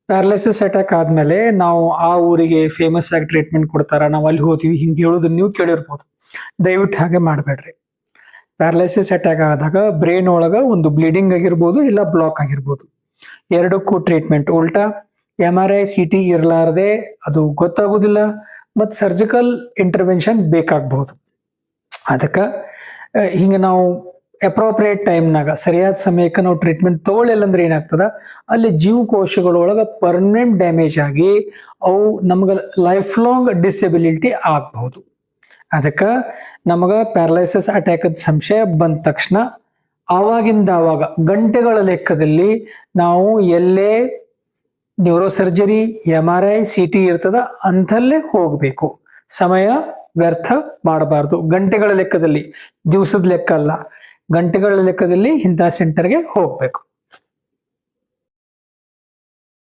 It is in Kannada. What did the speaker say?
ಪ್ಯಾರಲೈಸಿಸ್ ಅಟ್ಯಾಕ್ ಆದ್ಮೇಲೆ ನಾವು ಆ ಊರಿಗೆ ಫೇಮಸ್ ಆಗಿ ಟ್ರೀಟ್ಮೆಂಟ್ ಕೊಡ್ತಾರ, ನಾವು ಅಲ್ಲಿ ಹೋಗ್ತೀವಿ ಹಿಂಗೆ ಹೇಳೋದನ್ನ ನೀವು ಕೇಳಿರ್ಬೋದು. ದಯವಿಟ್ಟು ಹಾಗೆ ಮಾಡಬೇಡ್ರಿ. ಪ್ಯಾರಲೈಸಿಸ್ ಅಟ್ಯಾಕ್ ಆದಾಗ ಬ್ರೈನ್ ಒಳಗ ಒಂದು ಬ್ಲೀಡಿಂಗ್ ಆಗಿರ್ಬೋದು, ಇಲ್ಲ ಬ್ಲಾಕ್ ಆಗಿರ್ಬೋದು. ಎರಡಕ್ಕೂ ಟ್ರೀಟ್ಮೆಂಟ್ ಉಲ್ಟಾ MRI CT ಇರಲಾರದೆ ಅದು ಗೊತ್ತಾಗುದಿಲ್ಲ, ಮತ್ತು ಸರ್ಜಿಕಲ್ ಇಂಟರ್ವೆನ್ಷನ್ ಬೇಕಾಗಬಹುದು. ಅದಕ್ಕೆ ಹಿಂಗೆ ನಾವು ಅಪ್ರೋಪ್ರಿಯೇಟ್ ಟೈಮ್ನಾಗ ಸರಿಯಾದ ಸಮಯಕ್ಕೆ ನಾವು ಟ್ರೀಟ್ಮೆಂಟ್ ತಗೊಳ್ಳಿಲ್ಲ ಅಂದ್ರೆ ಏನಾಗ್ತದ, ಅಲ್ಲಿ ಜೀವಕೋಶಗಳೊಳಗೆ ಪರ್ಮನೆಂಟ್ ಡ್ಯಾಮೇಜ್ ಆಗಿ ಅವು ನಮ್ಗೆ ಲೈಫ್ ಲಾಂಗ್ ಡಿಸೆಬಿಲಿಟಿ ಆಗಬಹುದು. ಅದಕ್ಕೆ ನಮಗೆ ಪ್ಯಾರಲೈಸಿಸ್ ಅಟ್ಯಾಕದ ಸಂಶಯ ಬಂದ ತಕ್ಷಣ ಆವಾಗಿಂದ ಆವಾಗ ಗಂಟೆಗಳ ಲೆಕ್ಕದಲ್ಲಿ ನಾವು ಎಲ್ಲೇ ನ್ಯೂರೋಸರ್ಜರಿ MRI CT ಇರ್ತದ ಅಂತಲ್ಲೇ ಹೋಗಬೇಕು. ಸಮಯ ವ್ಯರ್ಥ ಮಾಡಬಾರ್ದು. ಗಂಟೆಗಳ ಲೆಕ್ಕದಲ್ಲಿ, ದಿವಸದ ಲೆಕ್ಕ ಅಲ್ಲ, ಗಂಟೆಗಳ ಲೆಕ್ಕದಲ್ಲಿ ಇಂಥ ಸೆಂಟರ್ಗೆ ಹೋಗ್ಬೇಕು.